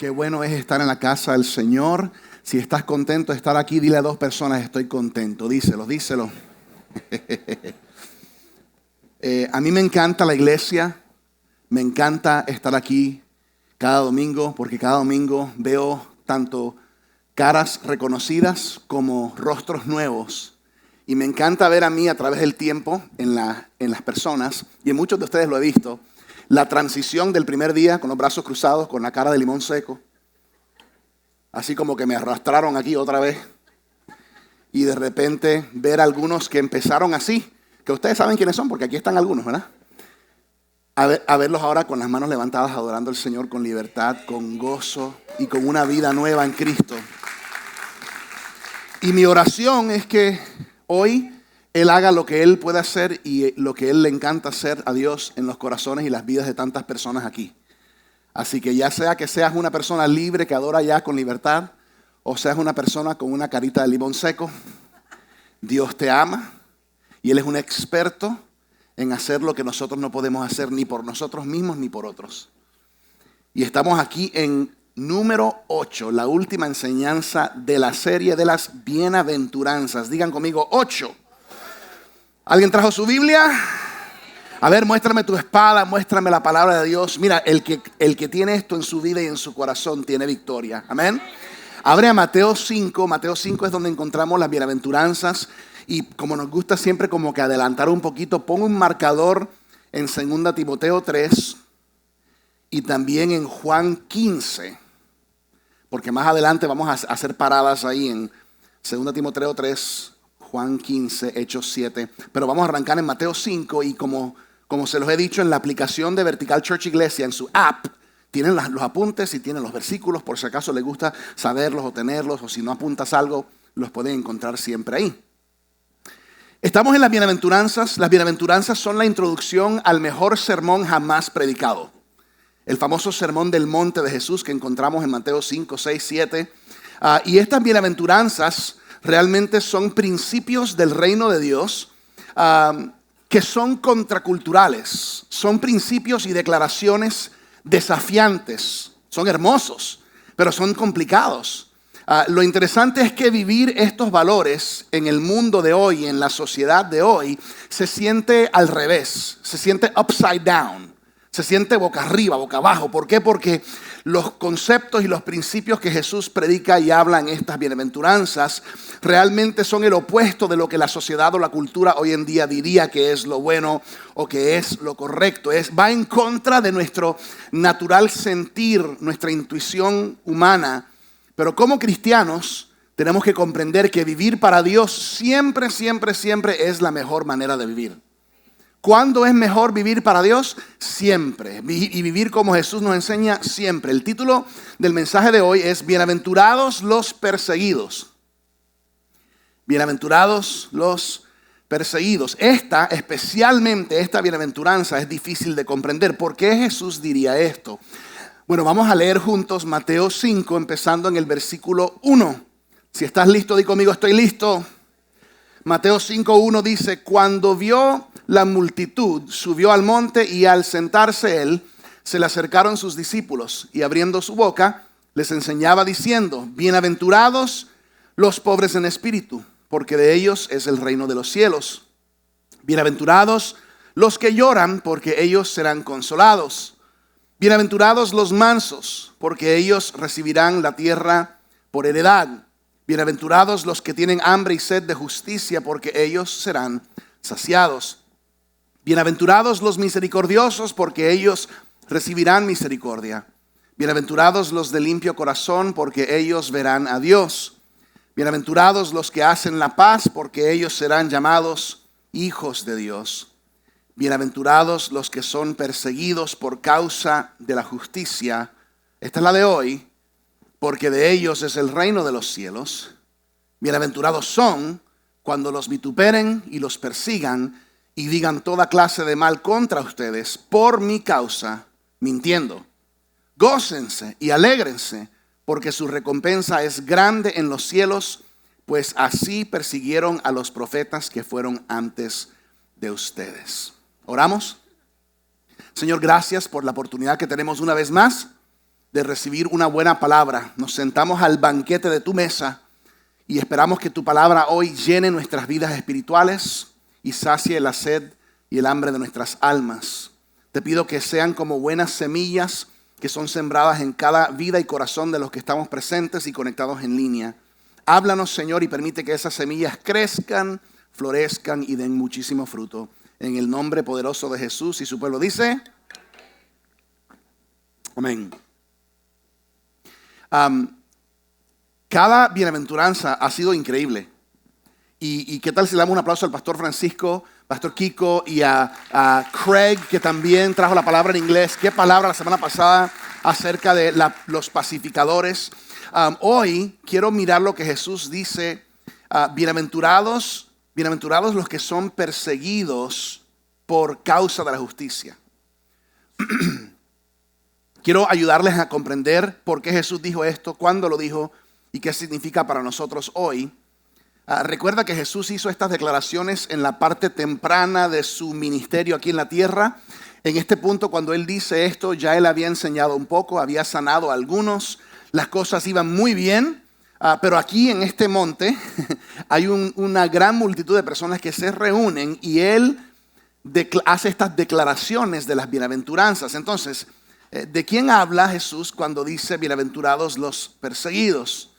Qué bueno es estar en la casa del Señor. Si estás contento de estar aquí, dile a 2 personas, estoy contento. Díselo. A mí me encanta la iglesia, me encanta estar aquí cada domingo, porque cada domingo veo tanto caras reconocidas como rostros nuevos. Y me encanta ver a mí a través del tiempo en las personas, y en muchos de ustedes lo he visto, la transición del primer día con los brazos cruzados, con la cara de limón seco. Así como que me arrastraron aquí otra vez. Y de repente ver a algunos que empezaron así, que ustedes saben quiénes son, porque aquí están algunos, ¿verdad? A verlos ahora con las manos levantadas, adorando al Señor con libertad, con gozo y con una vida nueva en Cristo. Y mi oración es que hoy Él haga lo que Él puede hacer y lo que Él le encanta hacer a Dios en los corazones y las vidas de tantas personas aquí. Así que ya sea que seas una persona libre que adora ya con libertad, o seas una persona con una carita de limón seco, Dios te ama y Él es un experto en hacer lo que nosotros no podemos hacer ni por nosotros mismos ni por otros. Y estamos aquí en número 8, la última enseñanza de la serie de las bienaventuranzas. Digan conmigo 8. ¿Alguien trajo su Biblia? A ver, muéstrame tu espada, muéstrame la palabra de Dios. Mira, el que tiene esto en su vida y en su corazón tiene victoria. Amén. Abre a Mateo 5. Mateo 5 es donde encontramos las bienaventuranzas. Y como nos gusta siempre como que adelantar un poquito, pongo un marcador en 2 Timoteo 3 y también en Juan 15. Porque más adelante vamos a hacer paradas ahí en 2 Timoteo 3, Juan 15, Hechos 7. Pero vamos a arrancar en Mateo 5 y como se los he dicho en la aplicación de Vertical Church Iglesia, en su app, tienen los apuntes y tienen los versículos, por si acaso les gusta saberlos o tenerlos, o si no apuntas algo, los pueden encontrar siempre ahí. Estamos en las bienaventuranzas. Las bienaventuranzas son la introducción al mejor sermón jamás predicado. El famoso sermón del monte de Jesús que encontramos en Mateo 5, 6, 7. Y estas bienaventuranzas realmente son principios del reino de Dios que son contraculturales. Son principios y declaraciones desafiantes. Son hermosos, pero son complicados. Lo interesante es que vivir estos valores en el mundo de hoy, en la sociedad de hoy, se siente al revés, se siente upside down, se siente boca arriba, boca abajo. ¿Por qué? Porque los conceptos y los principios que Jesús predica y habla en estas bienaventuranzas realmente son el opuesto de lo que la sociedad o la cultura hoy en día diría que es lo bueno o que es lo correcto. Va en contra de nuestro natural sentir, nuestra intuición humana. Pero como cristianos tenemos que comprender que vivir para Dios siempre es la mejor manera de vivir. ¿Cuándo es mejor vivir para Dios? Siempre. Y vivir como Jesús nos enseña siempre. El título del mensaje de hoy es Bienaventurados los perseguidos. Bienaventurados los perseguidos. Especialmente esta bienaventuranza es difícil de comprender. ¿Por qué Jesús diría esto? Bueno, vamos a leer juntos Mateo 5, empezando en el versículo 1. Si estás listo, di conmigo, estoy listo. Mateo 5:1 dice: cuando vio la multitud, subió al monte y al sentarse él, se le acercaron sus discípulos y abriendo su boca, les enseñaba diciendo: bienaventurados los pobres en espíritu, porque de ellos es el reino de los cielos. Bienaventurados los que lloran, porque ellos serán consolados. Bienaventurados los mansos, porque ellos recibirán la tierra por heredad. Bienaventurados los que tienen hambre y sed de justicia, porque ellos serán saciados. Bienaventurados los misericordiosos, porque ellos recibirán misericordia. Bienaventurados los de limpio corazón, porque ellos verán a Dios. Bienaventurados los que hacen la paz, porque ellos serán llamados hijos de Dios. Bienaventurados los que son perseguidos por causa de la justicia. Esta es la de hoy, porque de ellos es el reino de los cielos. Bienaventurados son cuando los vituperen y los persigan y digan toda clase de mal contra ustedes por mi causa, mintiendo. Gócense y alégrense, porque su recompensa es grande en los cielos, pues así persiguieron a los profetas que fueron antes de ustedes. ¿Oramos? Señor, gracias por la oportunidad que tenemos una vez más de recibir una buena palabra. Nos sentamos al banquete de tu mesa y esperamos que tu palabra hoy llene nuestras vidas espirituales y sacie la sed y el hambre de nuestras almas. Te pido que sean como buenas semillas que son sembradas en cada vida y corazón de los que estamos presentes y conectados en línea. Háblanos, Señor, y permite que esas semillas crezcan, florezcan y den muchísimo fruto. En el nombre poderoso de Jesús, y su pueblo dice: amén. Cada bienaventuranza ha sido increíble. ¿Y qué tal si le damos un aplauso al pastor Francisco, pastor Kiko y a Craig, que también trajo la palabra en inglés? ¿Qué palabra la semana pasada acerca de los pacificadores? Hoy quiero mirar lo que Jesús dice. Bienaventurados los que son perseguidos por causa de la justicia. Quiero ayudarles a comprender por qué Jesús dijo esto, cuándo lo dijo y qué significa para nosotros hoy. Recuerda que Jesús hizo estas declaraciones en la parte temprana de su ministerio aquí en la tierra. En este punto, cuando Él dice esto, ya Él había enseñado un poco, había sanado a algunos, las cosas iban muy bien. Pero aquí en este monte hay una gran multitud de personas que se reúnen y Él hace estas declaraciones de las bienaventuranzas. Entonces, ¿de quién habla Jesús cuando dice bienaventurados los perseguidos?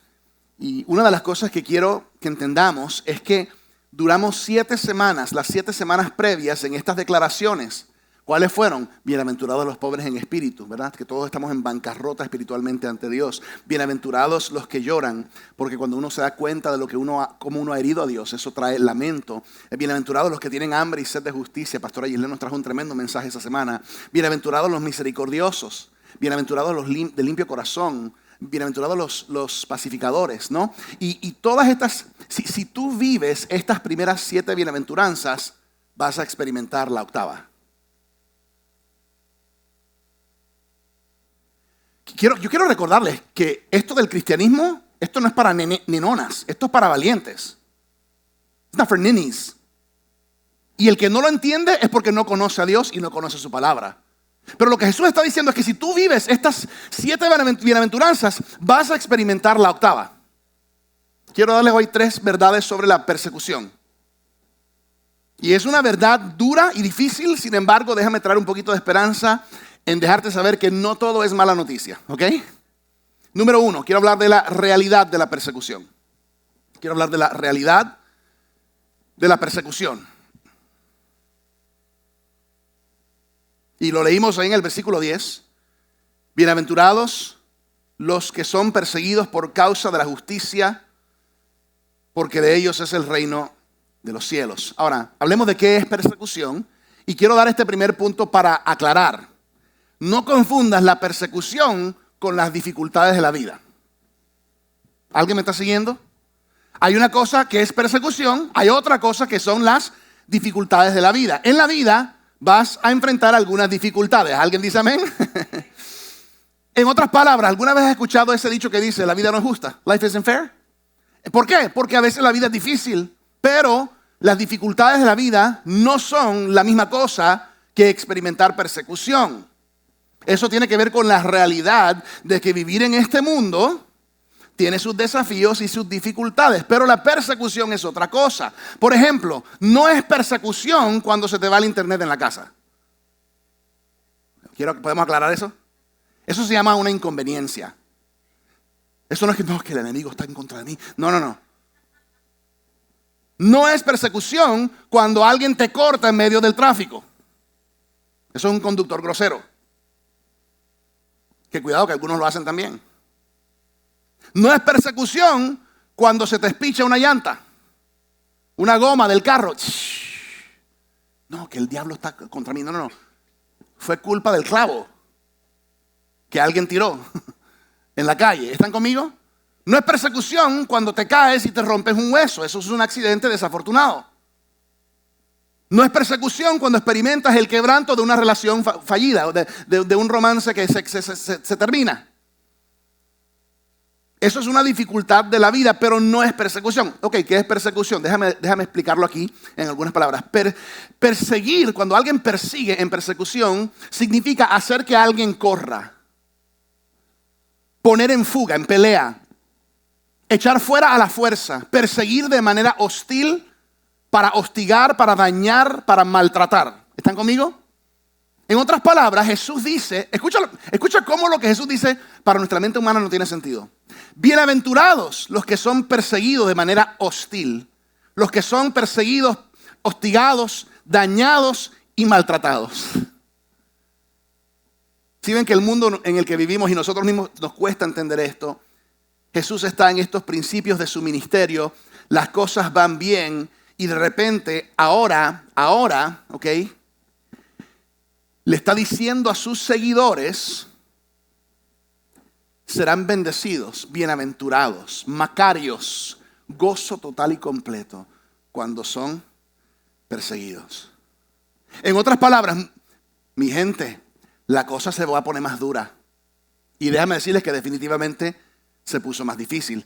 Y una de las cosas que quiero que entendamos es que duramos 7 semanas, las 7 semanas previas en estas declaraciones. ¿Cuáles fueron? Bienaventurados los pobres en espíritu, ¿verdad? Que todos estamos en bancarrota espiritualmente ante Dios. Bienaventurados los que lloran, porque cuando uno se da cuenta de lo que cómo uno ha herido a Dios, eso trae lamento. Bienaventurados los que tienen hambre y sed de justicia. Pastora Giselle nos trajo un tremendo mensaje esa semana. Bienaventurados los misericordiosos. Bienaventurados los de limpio corazón. Bienaventurados los pacificadores, ¿no? Y todas estas, si tú vives estas primeras 7 bienaventuranzas, vas a experimentar la octava. Yo quiero recordarles que esto del cristianismo, esto no es para nenonas, esto es para valientes. It's not for ninnies. Y el que no lo entiende es porque no conoce a Dios y no conoce su palabra. Pero lo que Jesús está diciendo es que si tú vives estas 7 bienaventuranzas, vas a experimentar la octava. Quiero darles hoy 3 verdades sobre la persecución. Y es una verdad dura y difícil, sin embargo, déjame traer un poquito de esperanza en dejarte saber que no todo es mala noticia, ¿ok? Número 1, quiero hablar de la realidad de la persecución. Quiero hablar de la realidad de la persecución. Y lo leímos ahí en el versículo 10. Bienaventurados los que son perseguidos por causa de la justicia, porque de ellos es el reino de los cielos. Ahora, hablemos de qué es persecución. Y quiero dar este primer punto para aclarar. No confundas la persecución con las dificultades de la vida. ¿Alguien me está siguiendo? Hay una cosa que es persecución, hay otra cosa que son las dificultades de la vida. En la vida vas a enfrentar algunas dificultades. ¿Alguien dice amén? En otras palabras, ¿alguna vez has escuchado ese dicho que dice la vida no es justa? Life isn't fair. ¿Por qué? Porque a veces la vida es difícil, pero las dificultades de la vida no son la misma cosa que experimentar persecución. Eso tiene que ver con la realidad de que vivir en este mundo tiene sus desafíos y sus dificultades, pero la persecución es otra cosa. Por ejemplo, no es persecución cuando se te va el internet en la casa. ¿Podemos aclarar eso? Eso se llama una inconveniencia. Eso no es que el enemigo está en contra de mí. No. No es persecución cuando alguien te corta en medio del tráfico. Eso es un conductor grosero. Que cuidado que algunos lo hacen también. No es persecución cuando se te espicha una llanta, una goma del carro. No, que el diablo está contra mí. No. Fue culpa del clavo que alguien tiró en la calle. ¿Están conmigo? No es persecución cuando te caes y te rompes un hueso. Eso es un accidente desafortunado. No es persecución cuando experimentas el quebranto de una relación fallida o de un romance que se termina. Eso es una dificultad de la vida, pero no es persecución. Ok, ¿qué es persecución? Déjame explicarlo aquí en algunas palabras. Perseguir, cuando alguien persigue en persecución, significa hacer que alguien corra. poner en fuga, en pelea, echar fuera a la fuerza, perseguir de manera hostil, para hostigar, para dañar, para maltratar. ¿Están conmigo? En otras palabras, Jesús dice, escucha cómo lo que Jesús dice para nuestra mente humana no tiene sentido. Bienaventurados los que son perseguidos de manera hostil, los que son perseguidos, hostigados, dañados y maltratados. Si ven que el mundo en el que vivimos y nosotros mismos nos cuesta entender esto, Jesús está en estos principios de su ministerio, las cosas van bien y de repente, ahora, ¿ok? Le está diciendo a sus seguidores, serán bendecidos, bienaventurados, macarios, gozo total y completo cuando son perseguidos. En otras palabras, mi gente, la cosa se va a poner más dura. Y déjame decirles que definitivamente se puso más difícil.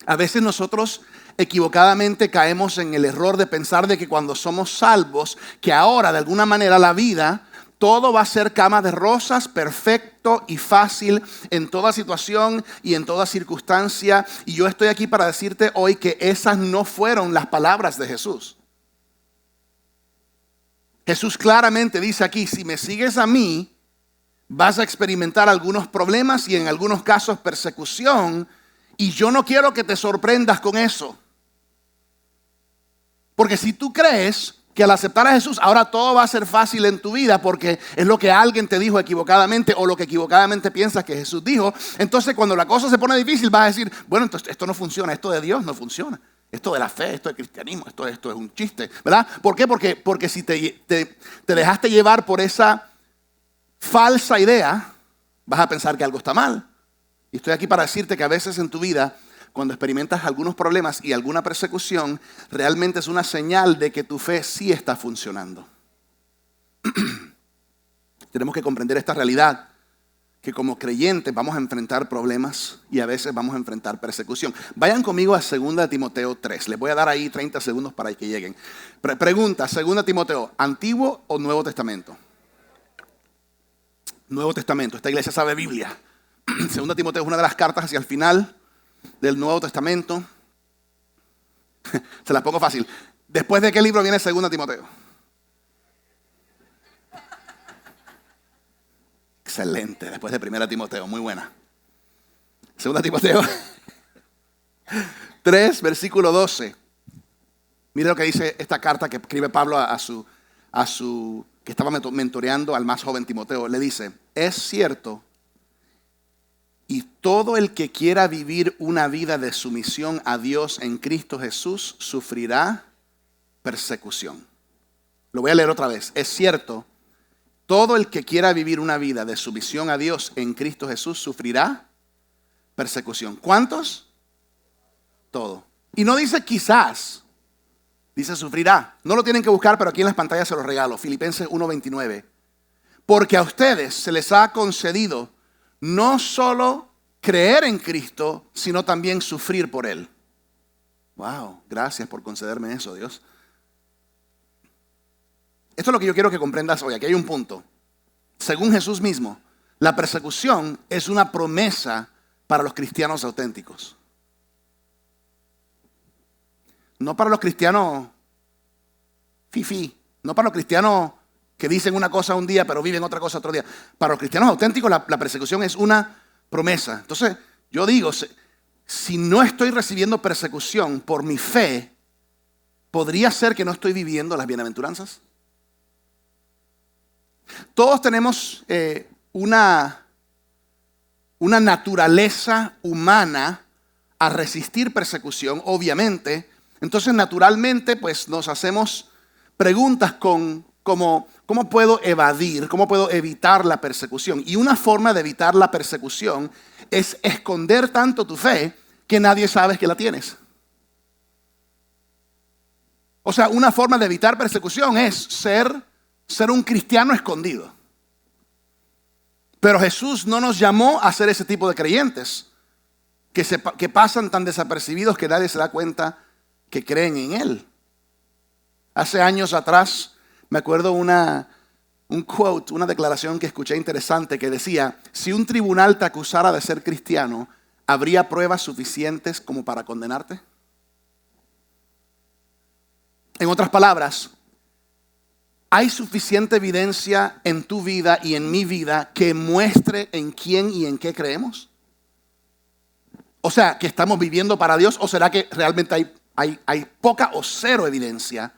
A veces nosotros equivocadamente caemos en el error de pensar de que cuando somos salvos, que ahora de alguna manera la vida, todo va a ser cama de rosas, perfecto y fácil en toda situación y en toda circunstancia. Y yo estoy aquí para decirte hoy que esas no fueron las palabras de Jesús. Jesús claramente dice aquí, si me sigues a mí, vas a experimentar algunos problemas y en algunos casos persecución. Y yo no quiero que te sorprendas con eso. Porque si tú crees que al aceptar a Jesús ahora todo va a ser fácil en tu vida porque es lo que alguien te dijo equivocadamente o lo que equivocadamente piensas que Jesús dijo, entonces cuando la cosa se pone difícil vas a decir, bueno, entonces esto no funciona, esto de Dios no funciona. Esto de la fe, esto de cristianismo, esto es un chiste, ¿verdad? ¿Por qué? Porque si te dejaste llevar por esa falsa idea, vas a pensar que algo está mal. Y estoy aquí para decirte que a veces en tu vida, cuando experimentas algunos problemas y alguna persecución, realmente es una señal de que tu fe sí está funcionando. Tenemos que comprender esta realidad, que como creyentes vamos a enfrentar problemas y a veces vamos a enfrentar persecución. Vayan conmigo a 2 Timoteo 3. Les voy a dar ahí 30 segundos para que lleguen. Pregunta, 2 Timoteo, ¿Antiguo o Nuevo Testamento? Nuevo Testamento. Esta iglesia sabe Biblia. 2 Timoteo es una de las cartas hacia el final del Nuevo Testamento. Se las pongo fácil. ¿Después de qué libro viene 2 Timoteo? Excelente, después de 1 Timoteo, muy buena. 2 Timoteo 3, versículo 12. Mire lo que dice esta carta que escribe Pablo a su que estaba mentoreando al más joven Timoteo. Le dice, es cierto, y todo el que quiera vivir una vida de sumisión a Dios en Cristo Jesús sufrirá persecución. Lo voy a leer otra vez. Es cierto, todo el que quiera vivir una vida de sumisión a Dios en Cristo Jesús sufrirá persecución. ¿Cuántos? Todo. Y no dice quizás, dice sufrirá. No lo tienen que buscar, pero aquí en las pantallas se los regalo. Filipenses 1:29. Porque a ustedes se les ha concedido no solo creer en Cristo, sino también sufrir por Él. Wow, gracias por concederme eso, Dios. Esto es lo que yo quiero que comprendas hoy. Aquí hay un punto. Según Jesús mismo, la persecución es una promesa para los cristianos auténticos. No para los cristianos fifí, no para los cristianos que dicen una cosa un día pero viven otra cosa otro día. Para los cristianos auténticos la persecución es una promesa. Entonces yo digo, si no estoy recibiendo persecución por mi fe, ¿podría ser que no estoy viviendo las bienaventuranzas? Todos tenemos una naturaleza humana a resistir persecución, obviamente. Entonces, naturalmente, pues nos hacemos preguntas como ¿cómo puedo evadir, cómo puedo evitar la persecución? Y una forma de evitar la persecución es esconder tanto tu fe que nadie sabe que la tienes. O sea, una forma de evitar persecución es ser un cristiano escondido. Pero Jesús no nos llamó a ser ese tipo de creyentes que pasan tan desapercibidos que nadie se da cuenta que creen en Él. Hace años atrás, me acuerdo una un quote, una declaración que escuché interesante que decía, si un tribunal te acusara de ser cristiano, ¿habría pruebas suficientes como para condenarte? En otras palabras, ¿hay suficiente evidencia en tu vida y en mi vida que muestre en quién y en qué creemos? O sea, ¿que estamos viviendo para Dios o será que realmente hay poca o cero evidencia?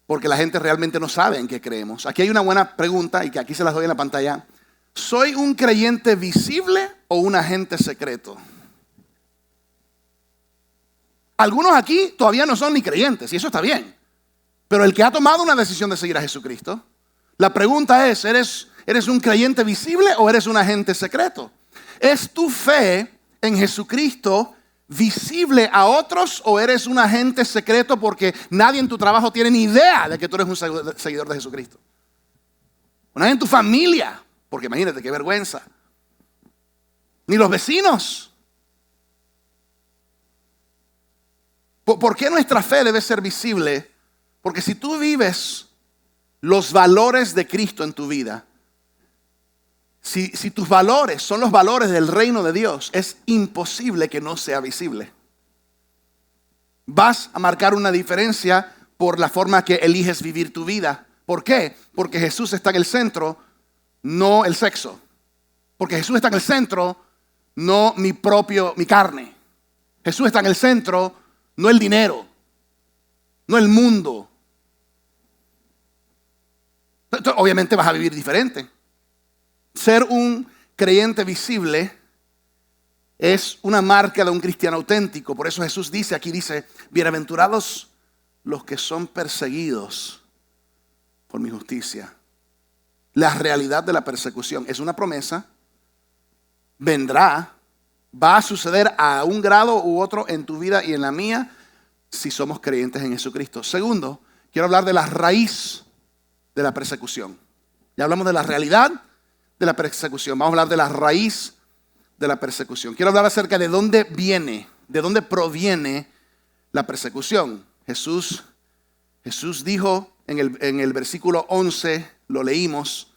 Porque la gente realmente no sabe en qué creemos. Aquí hay una buena pregunta y que aquí se las doy en la pantalla. ¿Soy un creyente visible o un agente secreto? Algunos aquí todavía no son ni creyentes y eso está bien. Pero el que ha tomado una decisión de seguir a Jesucristo, la pregunta es, ¿eres un creyente visible o eres un agente secreto? ¿Es tu fe en Jesucristo visible a otros o eres un agente secreto porque nadie en tu trabajo tiene ni idea de que tú eres un seguidor de Jesucristo? O nadie en tu familia, porque imagínate qué vergüenza. Ni los vecinos. ¿Por qué nuestra fe debe ser visible? Porque si tú vives los valores de Cristo en tu vida, si tus valores son los valores del reino de Dios, es imposible que no sea visible. Vas a marcar una diferencia por la forma que eliges vivir tu vida. ¿Por qué? Porque Jesús está en el centro, no el sexo. Porque Jesús está en el centro, no mi carne. Jesús está en el centro, no el dinero, no el mundo. Entonces, obviamente vas a vivir diferente. Ser un creyente visible es una marca de un cristiano auténtico. Por eso Jesús dice, bienaventurados los que son perseguidos por mi justicia. La realidad de la persecución es una promesa, vendrá, va a suceder a un grado u otro en tu vida y en la mía si somos creyentes en Jesucristo. Segundo, quiero hablar de la raíz de la persecución. Ya hablamos de la realidad de la persecución. Vamos a hablar de la raíz de la persecución. Quiero hablar acerca de dónde viene, de dónde proviene la persecución. Jesús dijo en el versículo 11, lo leímos,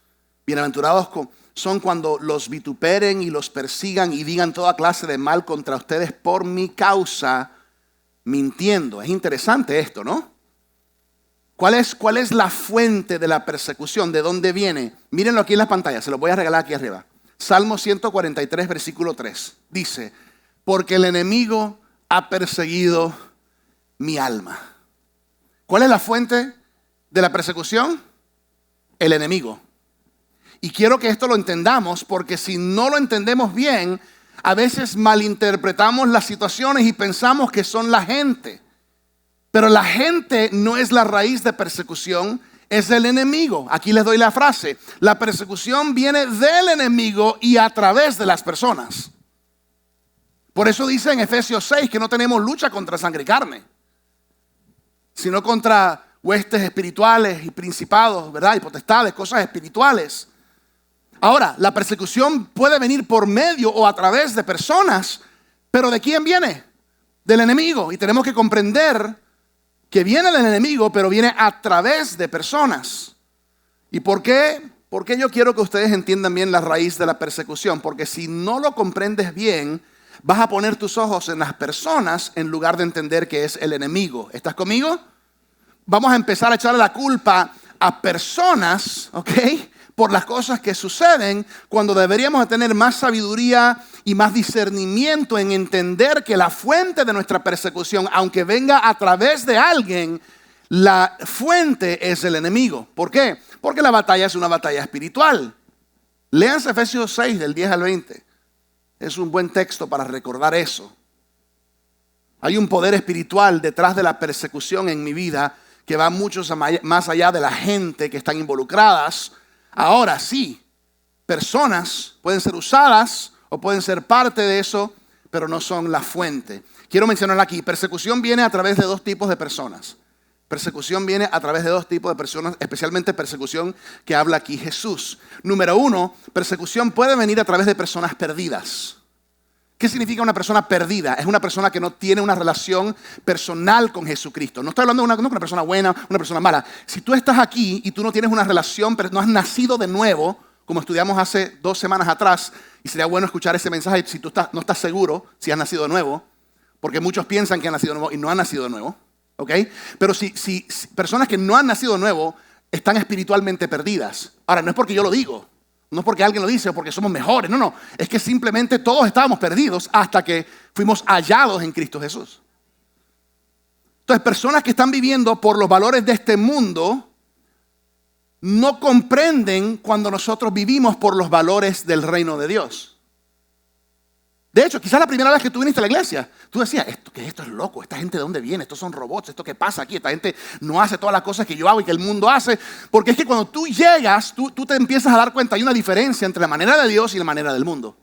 bienaventurados son cuando los vituperen y los persigan y digan toda clase de mal contra ustedes por mi causa, mintiendo. Es interesante esto, ¿no? ¿Cuál es la fuente de la persecución? ¿De dónde viene? Mírenlo aquí en la pantalla, se lo voy a regalar aquí arriba. Salmo 143, versículo 3. Dice, porque el enemigo ha perseguido mi alma. ¿Cuál es la fuente de la persecución? El enemigo. Y quiero que esto lo entendamos porque si no lo entendemos bien, a veces malinterpretamos las situaciones y pensamos que son la gente. Pero la gente no es la raíz de persecución, es el enemigo. Aquí les doy la frase. La persecución viene del enemigo y a través de las personas. Por eso dice en Efesios 6 que no tenemos lucha contra sangre y carne, sino contra huestes espirituales y principados, ¿verdad? Y potestades, cosas espirituales. Ahora, la persecución puede venir por medio o a través de personas, pero ¿de quién viene? Del enemigo. Y tenemos que comprender que viene del enemigo, pero viene a través de personas. ¿Y por qué? Porque yo quiero que ustedes entiendan bien la raíz de la persecución. Porque si no lo comprendes bien, vas a poner tus ojos en las personas en lugar de entender que es el enemigo. ¿Estás conmigo? Vamos a empezar a echarle la culpa a personas, ¿ok?, por las cosas que suceden, cuando deberíamos de tener más sabiduría y más discernimiento en entender que la fuente de nuestra persecución, aunque venga a través de alguien, la fuente es el enemigo. ¿Por qué? Porque la batalla es una batalla espiritual. Léanse Efesios 6 del 10 al 20. Es un buen texto para recordar eso. Hay un poder espiritual detrás de la persecución en mi vida que va mucho más allá de la gente que están involucradas. Ahora sí, personas pueden ser usadas o pueden ser parte de eso, pero no son la fuente. Quiero mencionar aquí, persecución viene a través de dos tipos de personas. Persecución viene a través de dos tipos de personas, especialmente persecución que habla aquí Jesús. Número uno, persecución puede venir a través de personas perdidas. ¿Qué significa una persona perdida? Es una persona que no tiene una relación personal con Jesucristo. No estoy hablando de una persona buena, una persona mala. Si tú estás aquí y tú no tienes una relación, pero no has nacido de nuevo, como estudiamos hace 2 semanas atrás, y sería bueno escuchar ese mensaje si tú no estás seguro si has nacido de nuevo, porque muchos piensan que han nacido de nuevo y no han nacido de nuevo. ¿Ok? Pero si personas que no han nacido de nuevo están espiritualmente perdidas. Ahora, no es porque yo lo digo. No es porque alguien lo dice o porque somos mejores, no. Es que simplemente todos estábamos perdidos hasta que fuimos hallados en Cristo Jesús. Entonces, personas que están viviendo por los valores de este mundo no comprenden cuando nosotros vivimos por los valores del reino de Dios. De hecho, quizás la primera vez que tú viniste a la iglesia, tú decías, esto es loco, esta gente de dónde viene, estos son robots, esto qué pasa aquí, esta gente no hace todas las cosas que yo hago y que el mundo hace. Porque es que cuando tú llegas, tú te empiezas a dar cuenta, hay una diferencia entre la manera de Dios y la manera del mundo.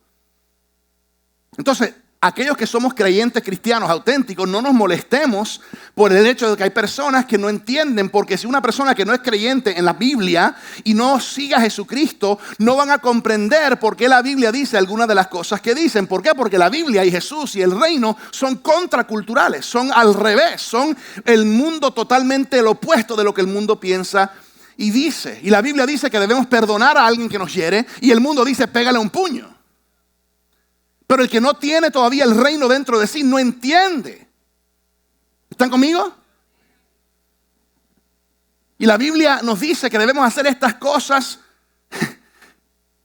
Entonces, aquellos que somos creyentes cristianos auténticos, no nos molestemos por el hecho de que hay personas que no entienden, porque si una persona que no es creyente en la Biblia y no sigue a Jesucristo, no van a comprender por qué la Biblia dice algunas de las cosas que dicen. ¿Por qué? Porque la Biblia y Jesús y el reino son contraculturales, son al revés, son el mundo totalmente el opuesto de lo que el mundo piensa y dice. Y la Biblia dice que debemos perdonar a alguien que nos hiere y el mundo dice pégale un puño. Pero el que no tiene todavía el reino dentro de sí no entiende. ¿Están conmigo? Y la Biblia nos dice que debemos hacer estas cosas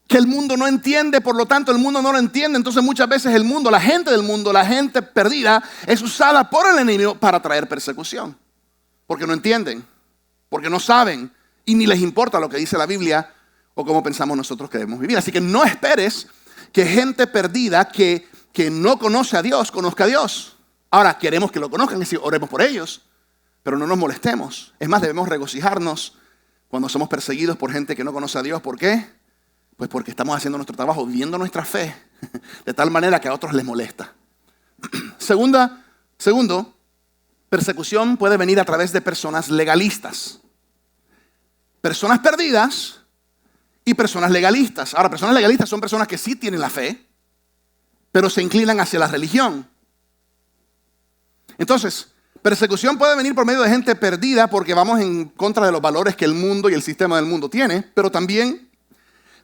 que el mundo no entiende, por lo tanto el mundo no lo entiende. Entonces muchas veces el mundo, la gente del mundo, la gente perdida es usada por el enemigo para traer persecución. Porque no entienden, porque no saben y ni les importa lo que dice la Biblia o cómo pensamos nosotros que debemos vivir. Así que no esperes que gente perdida que no conoce a Dios, conozca a Dios. Ahora, queremos que lo conozcan, es decir, oremos por ellos, pero no nos molestemos. Es más, debemos regocijarnos cuando somos perseguidos por gente que no conoce a Dios. ¿Por qué? Pues porque estamos haciendo nuestro trabajo, viviendo nuestra fe, de tal manera que a otros les molesta. Segundo, persecución puede venir a través de personas legalistas. Personas perdidas y personas legalistas. Ahora, personas legalistas son personas que sí tienen la fe, pero se inclinan hacia la religión. Entonces, persecución puede venir por medio de gente perdida porque vamos en contra de los valores que el mundo y el sistema del mundo tiene, pero también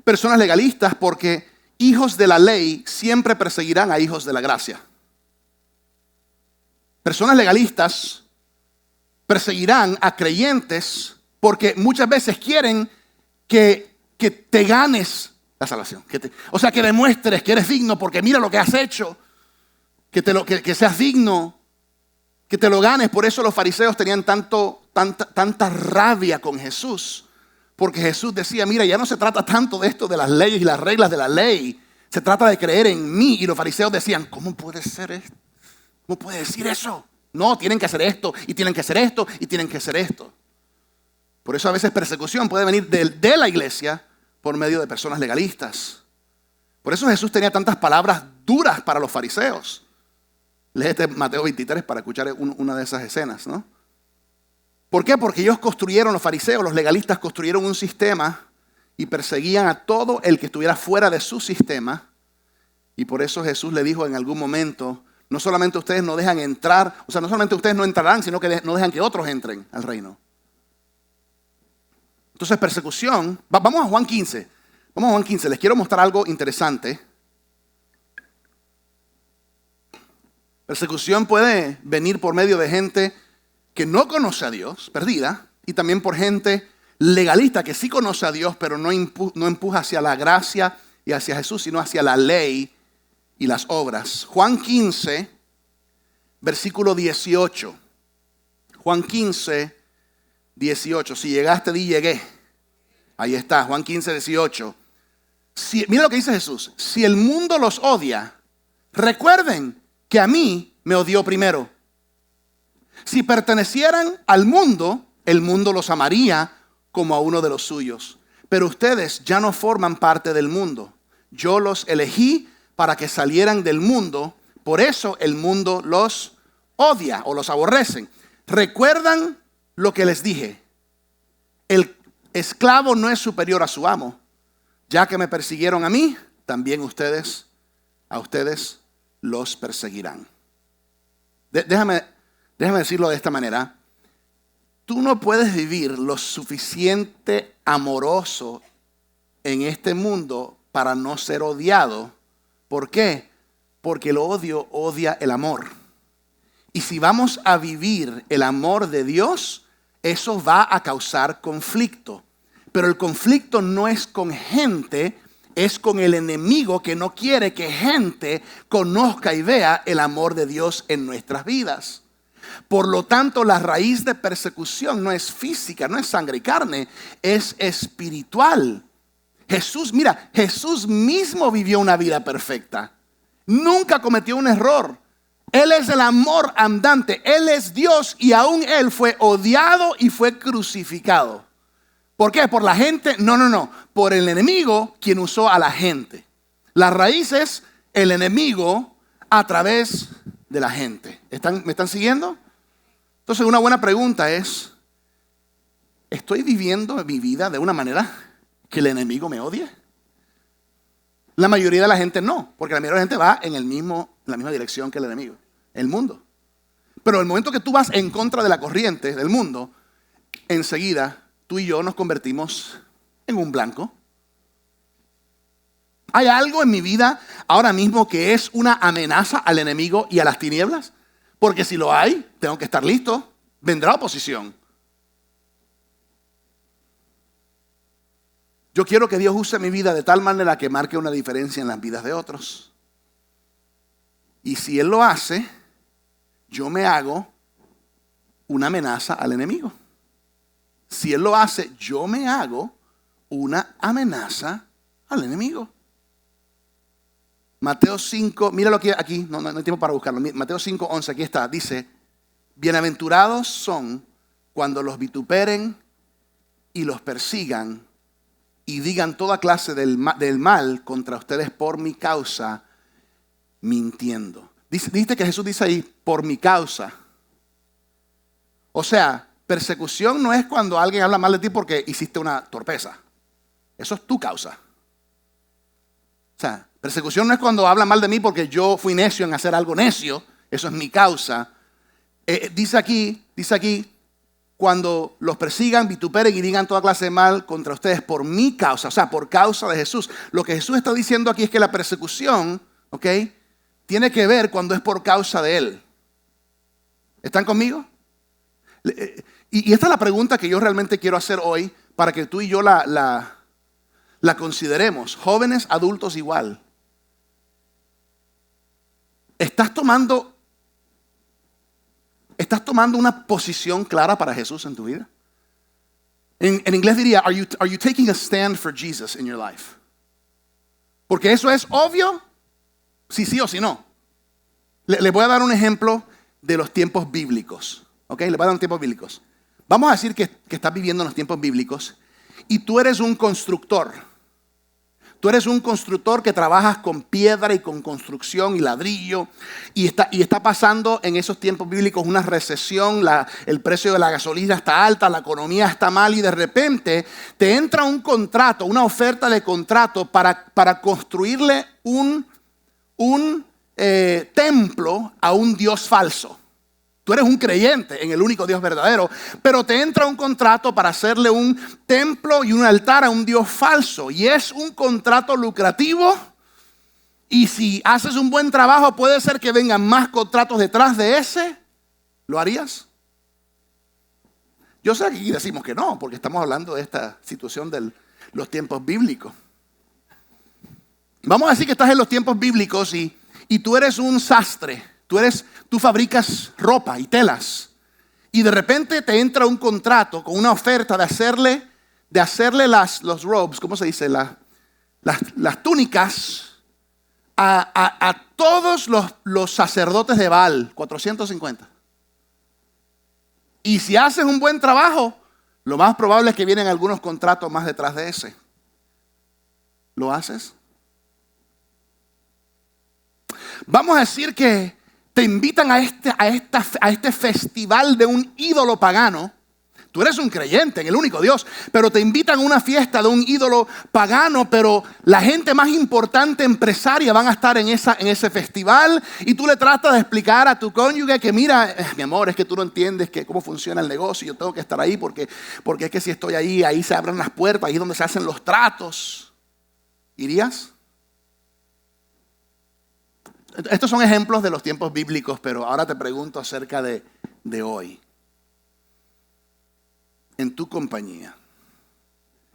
personas legalistas porque hijos de la ley siempre perseguirán a hijos de la gracia. Personas legalistas perseguirán a creyentes porque muchas veces quieren que te ganes la salvación. O sea, que demuestres que eres digno porque mira lo que has hecho. Que seas digno, que te lo ganes. Por eso los fariseos tenían tanta rabia con Jesús. Porque Jesús decía, mira, ya no se trata tanto de esto, de las leyes y las reglas de la ley. Se trata de creer en mí. Y los fariseos decían, ¿cómo puede ser esto? ¿Cómo puede decir eso? No, tienen que hacer esto, y tienen que hacer esto, y tienen que hacer esto. Por eso a veces persecución puede venir de la iglesia por medio de personas legalistas. Por eso Jesús tenía tantas palabras duras para los fariseos. Léete Mateo 23 para escuchar una de esas escenas, ¿no? ¿Por qué? Porque ellos construyeron, los fariseos, los legalistas construyeron un sistema y perseguían a todo el que estuviera fuera de su sistema. Y por eso Jesús le dijo en algún momento, no solamente ustedes no dejan entrar, o sea, no solamente ustedes no entrarán, sino que no dejan que otros entren al reino. Entonces, persecución, vamos a Juan 15. Vamos a Juan 15, les quiero mostrar algo interesante. Persecución puede venir por medio de gente que no conoce a Dios, perdida, y también por gente legalista que sí conoce a Dios, pero no empuja hacia la gracia y hacia Jesús, sino hacia la ley y las obras. Juan 15, versículo 18. Juan 15, 18. Si llegaste, di llegué. Ahí está, Juan 15, 18. Mira lo que dice Jesús. Si el mundo los odia, recuerden que a mí me odió primero. Si pertenecieran al mundo, el mundo los amaría como a uno de los suyos. Pero ustedes ya no forman parte del mundo. Yo los elegí para que salieran del mundo. Por eso el mundo los odia o los aborrecen. ¿Recuerdan lo que les dije? El esclavo no es superior a su amo. Ya que me persiguieron a mí, también a ustedes los perseguirán. Déjame decirlo de esta manera. Tú no puedes vivir lo suficiente amoroso en este mundo para no ser odiado. ¿Por qué? Porque el odio odia el amor. Y si vamos a vivir el amor de Dios, eso va a causar conflicto. Pero el conflicto no es con gente, es con el enemigo que no quiere que gente conozca y vea el amor de Dios en nuestras vidas. Por lo tanto, la raíz de persecución no es física, no es sangre y carne, es espiritual. Jesús mismo vivió una vida perfecta. Nunca cometió un error. Él es el amor andante. Él es Dios y aún Él fue odiado y fue crucificado. ¿Por qué? ¿Por la gente? No. Por el enemigo, quien usó a la gente. La raíz es el enemigo a través de la gente. ¿Me están siguiendo? Entonces, una buena pregunta es, ¿estoy viviendo mi vida de una manera que el enemigo me odie? La mayoría de la gente no, porque la mayoría de la gente va en la misma dirección que el enemigo, el mundo. Pero el momento que tú vas en contra de la corriente del mundo, enseguida tú y yo nos convertimos en un blanco. ¿Hay algo en mi vida ahora mismo que es una amenaza al enemigo y a las tinieblas? Porque si lo hay, tengo que estar listo. Vendrá oposición. Yo quiero que Dios use mi vida de tal manera que marque una diferencia en las vidas de otros. Y si Él lo hace, yo me hago una amenaza al enemigo. Si Él lo hace, yo me hago una amenaza al enemigo. Mateo 5, míralo aquí, no hay tiempo para buscarlo. Mateo 5, 11, aquí está, dice, bienaventurados son cuando los vituperen y los persigan y digan toda clase del mal contra ustedes por mi causa, mintiendo. Dice que Jesús dice ahí, por mi causa. O sea, persecución no es cuando alguien habla mal de ti porque hiciste una torpeza. Eso es tu causa. O sea, persecución no es cuando hablan mal de mí porque yo fui necio en hacer algo necio. Eso es mi causa. Dice aquí, cuando los persigan, vituperen y digan toda clase de mal contra ustedes por mi causa, o sea, por causa de Jesús. Lo que Jesús está diciendo aquí es que la persecución, ¿ok?, tiene que ver cuando es por causa de Él. ¿Están conmigo? Y esta es la pregunta que yo realmente quiero hacer hoy para que tú y yo la consideremos. Jóvenes, adultos igual. ¿Estás tomando una posición clara para Jesús en tu vida? En inglés diría, are you taking a stand for Jesus in your life? Porque eso es obvio, si sí o si no. Le voy a dar un ejemplo de los tiempos bíblicos. ¿Ok? Le voy a dar unos tiempos bíblicos. Vamos a decir que estás viviendo en los tiempos bíblicos y tú eres un constructor. Tú eres un constructor que trabajas con piedra y con construcción y ladrillo y está pasando en esos tiempos bíblicos una recesión, el precio de la gasolina está alta, la economía está mal y de repente te entra un contrato, una oferta de contrato para construirle un templo a un Dios falso. Tú eres un creyente en el único Dios verdadero, pero te entra un contrato para hacerle un templo y un altar a un Dios falso. Y es un contrato lucrativo. Y si haces un buen trabajo, puede ser que vengan más contratos detrás de ese. ¿Lo harías? Yo sé que aquí decimos que no, porque estamos hablando de esta situación de los tiempos bíblicos. Vamos a decir que estás en los tiempos bíblicos y tú eres un sastre. Tú fabricas ropa y telas y de repente te entra un contrato con una oferta de hacerle los robes, ¿cómo se dice? Las túnicas a todos los sacerdotes de Baal, 450. Y si haces un buen trabajo, lo más probable es que vienen algunos contratos más detrás de ese. ¿Lo haces? Vamos a decir que te invitan a este festival de un ídolo pagano. Tú eres un creyente en el único Dios, pero te invitan a una fiesta de un ídolo pagano, pero la gente más importante empresaria van a estar en ese festival y tú le tratas de explicar a tu cónyuge que mira, mi amor, es que tú no entiendes cómo funciona el negocio, yo tengo que estar ahí porque es que si estoy ahí se abren las puertas, ahí es donde se hacen los tratos. ¿Irías? Estos son ejemplos de los tiempos bíblicos, pero ahora te pregunto acerca de hoy. En tu compañía,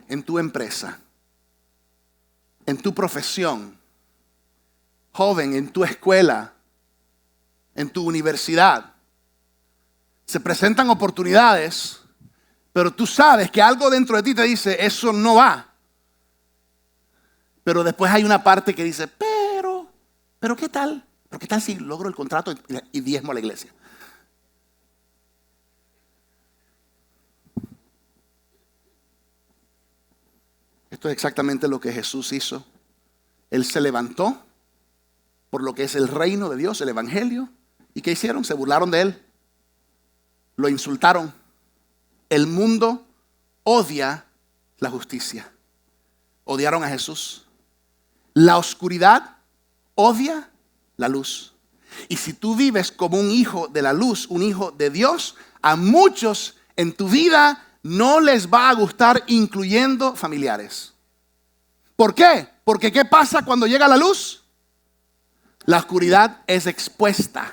en tu empresa, en tu profesión, joven, en tu escuela, en tu universidad, se presentan oportunidades, pero tú sabes que algo dentro de ti te dice, eso no va. Pero después hay una parte que dice, pero ¿qué tal? ¿Pero qué tal si logro el contrato y diezmo a la iglesia? Esto es exactamente lo que Jesús hizo. Él se levantó por lo que es el reino de Dios, el evangelio. ¿Y qué hicieron? Se burlaron de él. Lo insultaron. El mundo odia la justicia. Odiaron a Jesús. La oscuridad odia la luz. Y si tú vives como un hijo de la luz, un hijo de Dios, a muchos en tu vida no les va a gustar, incluyendo familiares. ¿Por qué? Porque ¿qué pasa cuando llega la luz? La oscuridad es expuesta.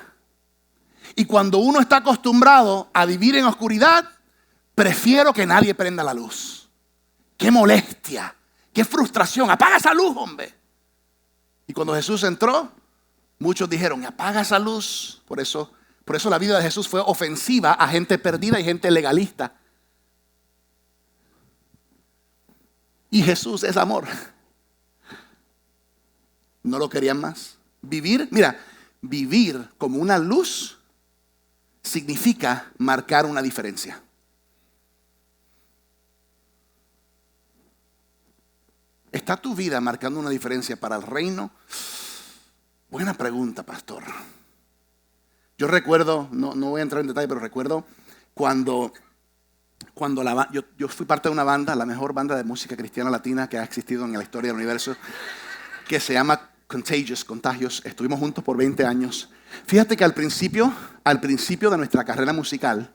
Y cuando uno está acostumbrado a vivir en oscuridad, prefiero que nadie prenda la luz. ¡Qué molestia! ¡Qué frustración! ¡Apaga esa luz, hombre! Y cuando Jesús entró, muchos dijeron, apaga esa luz. Por eso la vida de Jesús fue ofensiva a gente perdida y gente legalista. Y Jesús es amor. No lo querían más. Vivir como una luz significa marcar una diferencia. ¿Está tu vida marcando una diferencia para el reino? Buena pregunta, pastor. Yo recuerdo, no voy a entrar en detalle, pero recuerdo cuando yo fui parte de una banda, la mejor banda de música cristiana latina que ha existido en la historia del universo, que se llama Contagios. Estuvimos juntos por 20 años. Fíjate que al principio de nuestra carrera musical,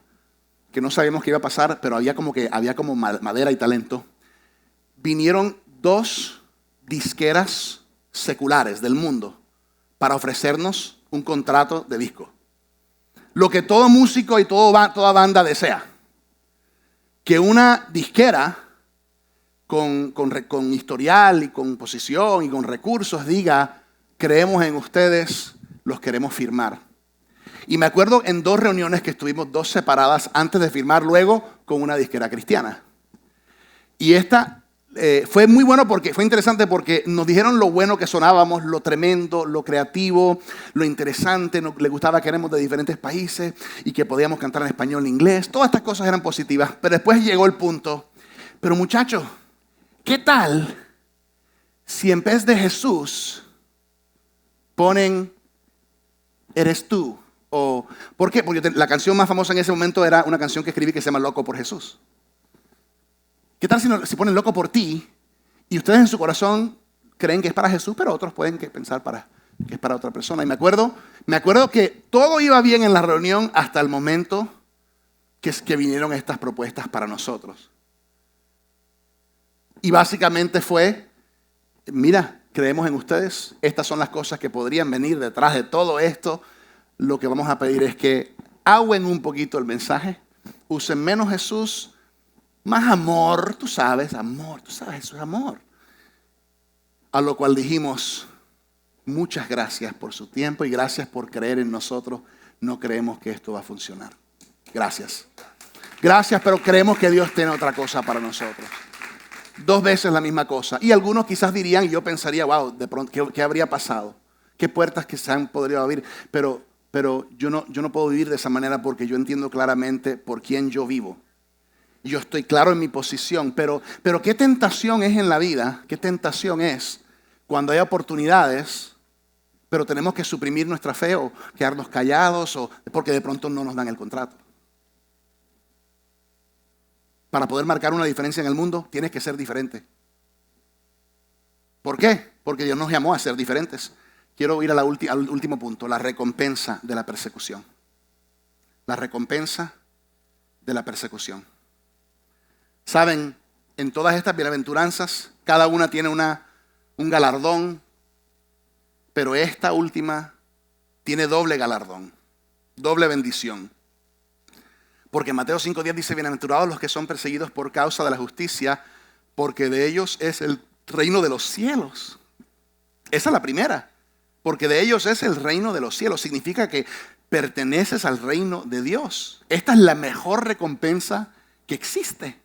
que no sabíamos qué iba a pasar, pero había como madera y talento, vinieron 2 disqueras seculares del mundo para ofrecernos un contrato de disco. Lo que todo músico y toda banda desea. Que una disquera con historial y con posición y con recursos diga, creemos en ustedes, los queremos firmar. Y me acuerdo en 2 reuniones que estuvimos 2 separadas antes de firmar, luego con una disquera cristiana. Y esta fue muy bueno porque fue interesante porque nos dijeron lo bueno que sonábamos, lo tremendo, lo creativo, lo interesante, le gustaba que éramos de diferentes países y que podíamos cantar en español, en inglés. Todas estas cosas eran positivas, pero después llegó el punto. Pero muchachos, ¿qué tal si en vez de Jesús ponen eres tú? ¿Por qué? Porque la canción más famosa en ese momento era una canción que escribí que se llama Loco por Jesús. ¿Qué tal si ponen loco por ti y ustedes en su corazón creen que es para Jesús, pero otros pueden pensar que es para otra persona? Y me acuerdo que todo iba bien en la reunión hasta el momento que vinieron estas propuestas para nosotros. Y básicamente fue, mira, creemos en ustedes, estas son las cosas que podrían venir detrás de todo esto. Lo que vamos a pedir es que agüen un poquito el mensaje, usen menos Jesús, más amor, tú sabes, eso es amor. A lo cual dijimos, muchas gracias por su tiempo y gracias por creer en nosotros. No creemos que esto va a funcionar. Gracias. Gracias, pero creemos que Dios tiene otra cosa para nosotros. 2 veces la misma cosa. Y algunos quizás dirían, y yo pensaría, wow, de pronto, ¿qué habría pasado? ¿Qué puertas que se han podido abrir? Pero yo no puedo vivir de esa manera porque yo entiendo claramente por quién yo vivo. Yo estoy claro en mi posición, pero qué tentación es en la vida, qué tentación es cuando hay oportunidades, pero tenemos que suprimir nuestra fe o quedarnos callados o porque de pronto no nos dan el contrato. para poder marcar una diferencia en el mundo, tienes que ser diferente. ¿Por qué? Porque Dios nos llamó a ser diferentes. Quiero ir al último punto, la recompensa de la persecución. La recompensa de la persecución. Saben, en todas estas bienaventuranzas, cada una tiene un galardón, pero esta última tiene doble galardón, doble bendición. Porque Mateo 5:10 dice, bienaventurados los que son perseguidos por causa de la justicia, porque de ellos es el reino de los cielos. Esa es la primera, porque de ellos es el reino de los cielos. Significa que perteneces al reino de Dios. Esta es la mejor recompensa que existe.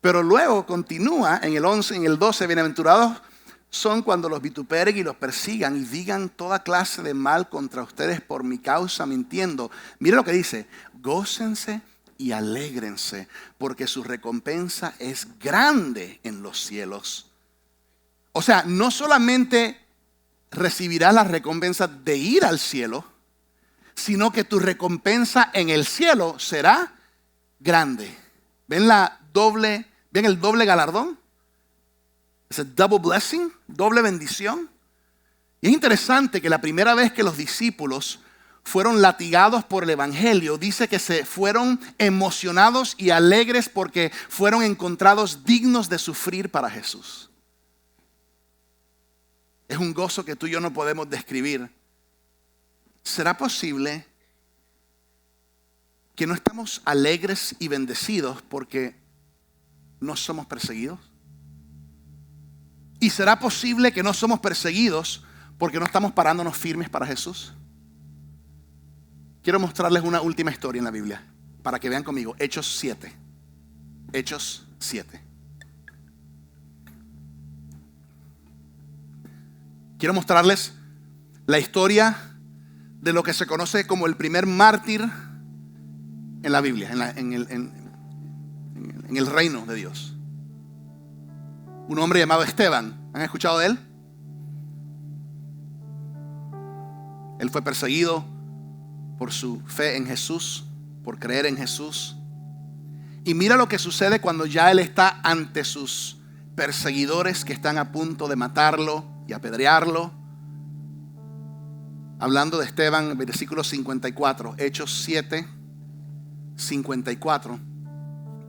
Pero luego continúa en el 11, en el 12, bienaventurados son cuando los vituperen y los persigan y digan toda clase de mal contra ustedes por mi causa mintiendo. Mire lo que dice, gócense y alégrense porque su recompensa es grande en los cielos. O sea, no solamente recibirás la recompensa de ir al cielo, sino que tu recompensa en el cielo será grande. ¿Ven el doble galardón? Es a double blessing, doble bendición. Y es interesante que la primera vez que los discípulos fueron latigados por el evangelio, dice que se fueron emocionados y alegres porque fueron encontrados dignos de sufrir para Jesús. Es un gozo que tú y yo no podemos describir. ¿Será posible que no estamos alegres y bendecidos porque no somos perseguidos? ¿Y será posible que no somos perseguidos porque no estamos parándonos firmes para Jesús? Quiero mostrarles una última historia en la Biblia para que vean conmigo. Hechos 7. Hechos 7. Quiero mostrarles la historia de lo que se conoce como el primer mártir en la Biblia, en el reino de Dios. Un hombre llamado Esteban. ¿Han escuchado de él? Él fue perseguido por su fe en Jesús, por creer en Jesús. Y mira lo que sucede cuando ya él está ante sus perseguidores que están a punto de matarlo y apedrearlo. Hablando de Esteban, versículo 54, Hechos 7, 54.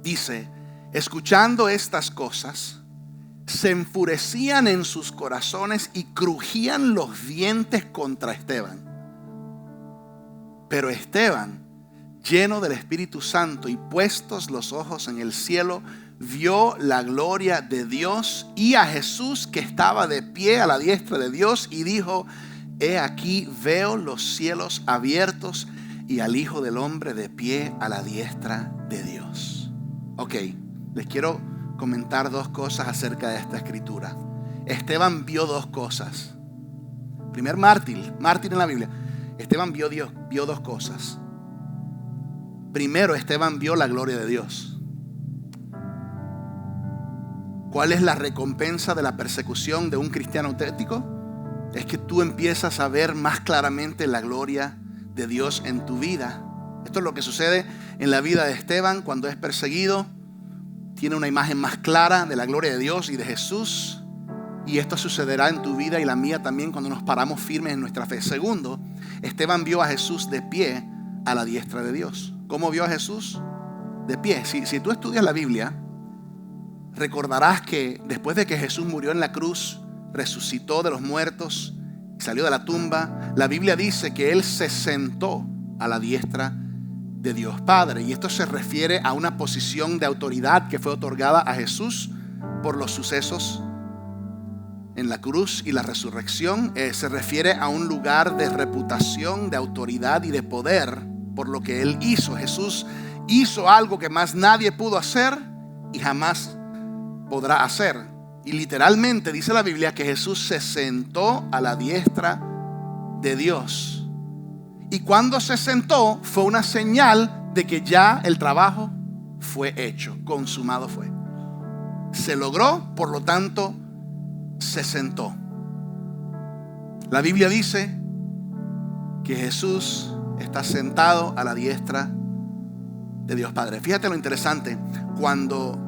Dice, escuchando estas cosas, se enfurecían en sus corazones y crujían los dientes contra Esteban. Pero Esteban, lleno del Espíritu Santo y puestos los ojos en el cielo, vio la gloria de Dios y a Jesús que estaba de pie a la diestra de Dios y dijo, he aquí veo los cielos abiertos y al Hijo del Hombre de pie a la diestra de Dios. Ok, les quiero comentar dos cosas acerca de esta escritura. Esteban vio dos cosas. Primer mártir en la Biblia. Esteban vio dos cosas. Primero, Esteban vio la gloria de Dios. ¿Cuál es la recompensa de la persecución de un cristiano auténtico? Es que tú empiezas a ver más claramente la gloria de Dios en tu vida. Esto es lo que sucede en la vida de Esteban cuando es perseguido. Tiene una imagen más clara de la gloria de Dios y de Jesús. Y esto sucederá en tu vida y la mía también cuando nos paramos firmes en nuestra fe. Segundo, Esteban vio a Jesús de pie a la diestra de Dios. ¿Cómo vio a Jesús? De pie. Si tú estudias la Biblia, recordarás que después de que Jesús murió en la cruz, resucitó de los muertos y salió de la tumba, la Biblia dice que Él se sentó a la diestra de Dios Padre. Y esto se refiere a una posición de autoridad que fue otorgada a Jesús por los sucesos en la cruz y la resurrección. Se refiere a un lugar de reputación, de autoridad y de poder por lo que Él hizo. Jesús hizo algo que más nadie pudo hacer y jamás podrá hacer. Y literalmente dice la Biblia que Jesús se sentó a la diestra de Dios. Y cuando se sentó fue una señal de que ya el trabajo fue hecho, consumado fue. Se logró, por lo tanto, se sentó. La Biblia dice que Jesús está sentado a la diestra de Dios Padre. Fíjate lo interesante, cuando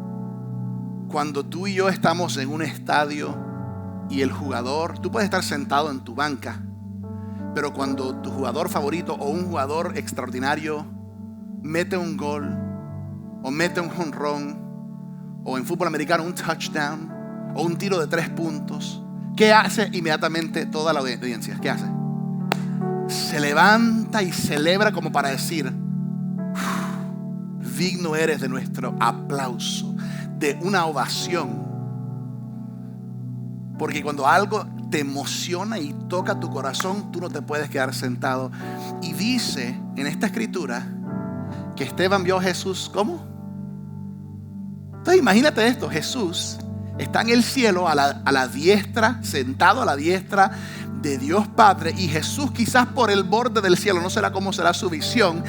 tú y yo estamos en un estadio y el jugador, tú puedes estar sentado en tu banca, pero cuando tu jugador favorito o un jugador extraordinario mete un gol o mete un jonrón o en fútbol americano un touchdown o un tiro de 3 puntos, ¿qué hace inmediatamente toda la audiencia? ¿Qué hace? Se levanta y celebra como para decir: digno eres de nuestro aplauso, de una ovación. Porque cuando algo te emociona y toca tu corazón, tú no te puedes quedar sentado. Y dice en esta escritura que Esteban vio a Jesús, ¿cómo? Entonces imagínate esto, Jesús está en el cielo a la diestra, sentado a la diestra de Dios Padre, y Jesús quizás por el borde del cielo, no será cómo será su visión,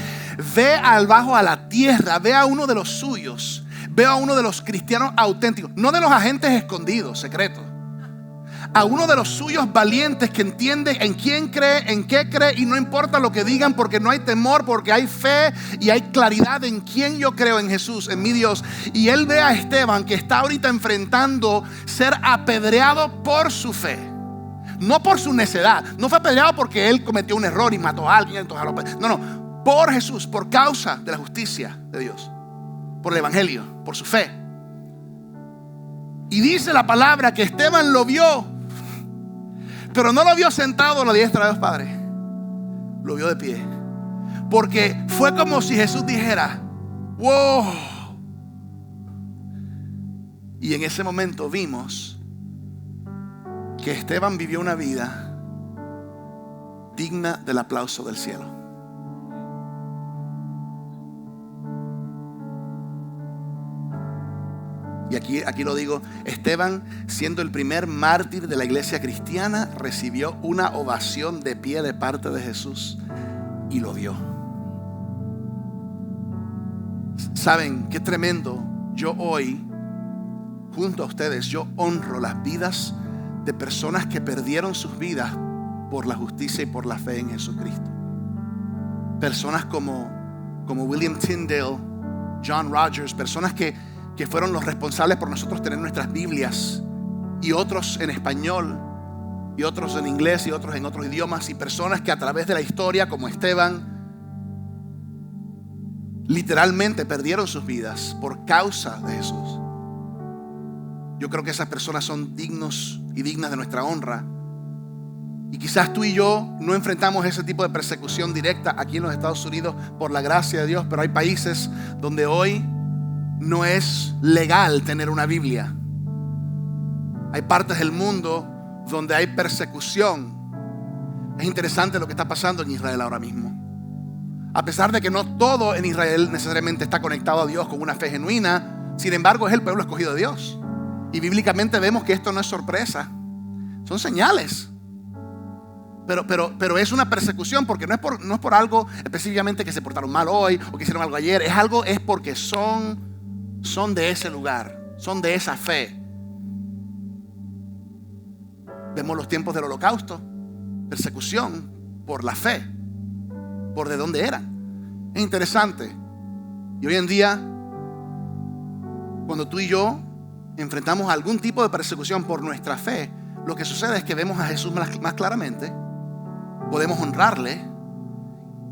ve al bajo a la tierra, ve a uno de los suyos, ve a uno de los cristianos auténticos, no de los agentes escondidos, secretos, a uno de los suyos valientes que entiende en quién cree, en qué cree, y no importa lo que digan, porque no hay temor, porque hay fe y hay claridad en quién yo creo, en Jesús, en mi Dios. Y él ve a Esteban que está ahorita enfrentando ser apedreado por su fe, no por su necedad. No fue apedreado porque él cometió un error y mató a alguien. No, por Jesús, por causa de la justicia de Dios, por el evangelio, por su fe. Y dice la palabra que Esteban lo vio, pero no lo vio sentado a la diestra de Dios Padre, lo vio de pie, porque fue como si Jesús dijera: wow. Y en ese momento vimos que Esteban vivió una vida digna del aplauso del cielo. Y aquí lo digo, Esteban, siendo el primer mártir de la iglesia cristiana, recibió una ovación de pie de parte de Jesús y lo dio. ¿Saben qué tremendo? Yo hoy, junto a ustedes, yo honro las vidas de personas que perdieron sus vidas por la justicia y por la fe en Jesucristo. Personas como William Tyndale, John Rogers, personas que fueron los responsables por nosotros tener nuestras Biblias, y otros en español y otros en inglés y otros en otros idiomas, y personas que a través de la historia, como Esteban, literalmente perdieron sus vidas por causa de Jesús. Yo creo que esas personas son dignos y dignas de nuestra honra. Y quizás tú y yo no enfrentamos ese tipo de persecución directa aquí en los Estados Unidos, por la gracia de Dios, pero hay países donde hoy no es legal tener una Biblia. Hay partes del mundo donde hay persecución. Es interesante lo que está pasando en Israel ahora mismo. A pesar de que no todo en Israel necesariamente está conectado a Dios con una fe genuina, sin embargo es el pueblo escogido de Dios. Y bíblicamente vemos que esto no es sorpresa, son señales. Pero es una persecución, porque no es por algo específicamente que se portaron mal hoy o que hicieron algo ayer. Es porque son de ese lugar, son de esa fe. Vemos los tiempos del Holocausto, persecución por la fe, por de dónde eran. Es interesante. Y hoy en día, cuando tú y yo enfrentamos algún tipo de persecución por nuestra fe, lo que sucede es que vemos a Jesús más claramente, podemos honrarle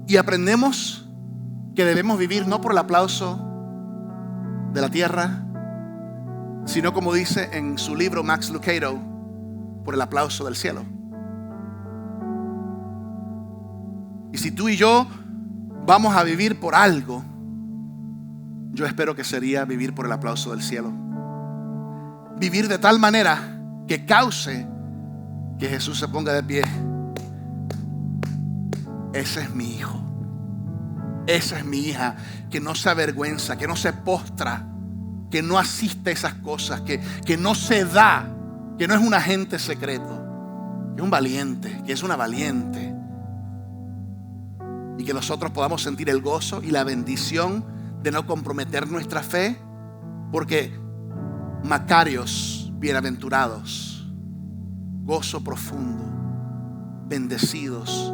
y aprendemos que debemos vivir no por el aplauso de la tierra, sino, como dice en su libro Max Lucado, por el aplauso del cielo. Y si tú y yo vamos a vivir por algo, yo espero que sería vivir por el aplauso del cielo. Vivir de tal manera que cause que Jesús se ponga de pie. Ese es mi hijo. Esa es mi hija, que no se avergüenza, que no se postra, que no asiste a esas cosas, que no se da, que no es un agente secreto, que es un valiente, que es una valiente. Y que nosotros podamos sentir el gozo y la bendición de no comprometer nuestra fe, porque Macarios, bienaventurados, gozo profundo, bendecidos.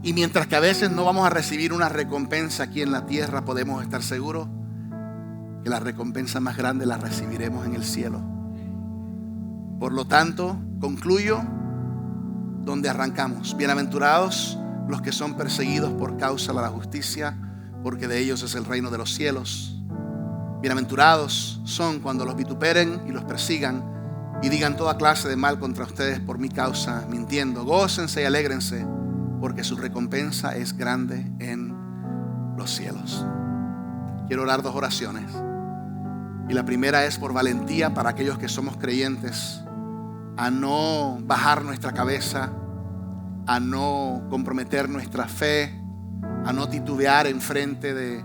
Y mientras que a veces no vamos a recibir una recompensa aquí en la tierra, podemos estar seguros que la recompensa más grande la recibiremos en el cielo. Por lo tanto, concluyo donde arrancamos. Bienaventurados los que son perseguidos por causa de la justicia, porque de ellos es el reino de los cielos. Bienaventurados son cuando los vituperen y los persigan y digan toda clase de mal contra ustedes por mi causa, mintiendo. Gócense y alégrense, porque su recompensa es grande en los cielos. Quiero orar 2 oraciones. Y la primera es por valentía para aquellos que somos creyentes, a no bajar nuestra cabeza, a no comprometer nuestra fe, a no titubear en frente de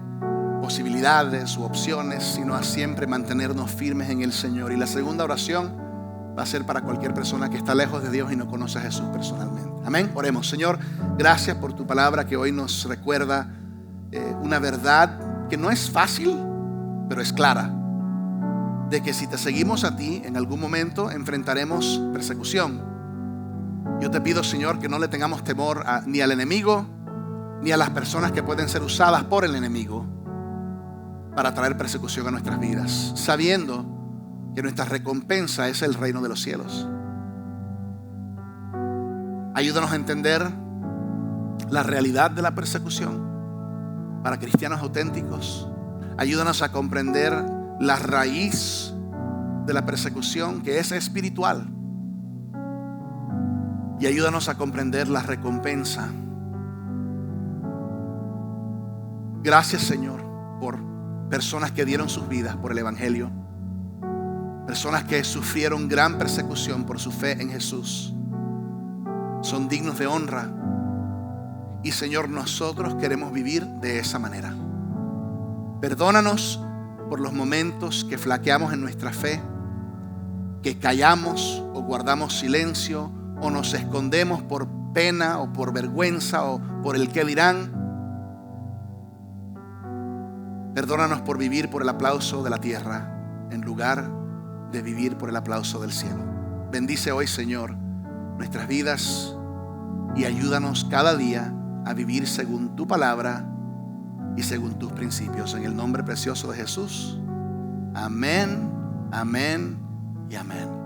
posibilidades u opciones, sino a siempre mantenernos firmes en el Señor. Y la segunda oración va a ser para cualquier persona que está lejos de Dios y no conoce a Jesús personalmente. Amén. Oremos. Señor, gracias por tu palabra que hoy nos recuerda una verdad que no es fácil, pero es clara. De que si te seguimos a ti, en algún momento enfrentaremos persecución. Yo te pido, Señor, que no le tengamos temor ni al enemigo, ni a las personas que pueden ser usadas por el enemigo para traer persecución a nuestras vidas, sabiendo que nuestra recompensa es el reino de los cielos. Ayúdanos a entender la realidad de la persecución para cristianos auténticos. Ayúdanos a comprender la raíz de la persecución, que es espiritual. Y ayúdanos a comprender la recompensa. Gracias, Señor, por personas que dieron sus vidas por el Evangelio. Personas que sufrieron gran persecución por su fe en Jesús. Son dignos de honra. Y, Señor, nosotros queremos vivir de esa manera. Perdónanos por los momentos que flaqueamos en nuestra fe, que callamos o guardamos silencio o nos escondemos por pena o por vergüenza o por el qué dirán. Perdónanos por vivir por el aplauso de la tierra en lugar de vivir por el aplauso del cielo. Bendice hoy, Señor, nuestras vidas y ayúdanos cada día a vivir según tu palabra y según tus principios. En el nombre precioso de Jesús. Amén, amén y amén.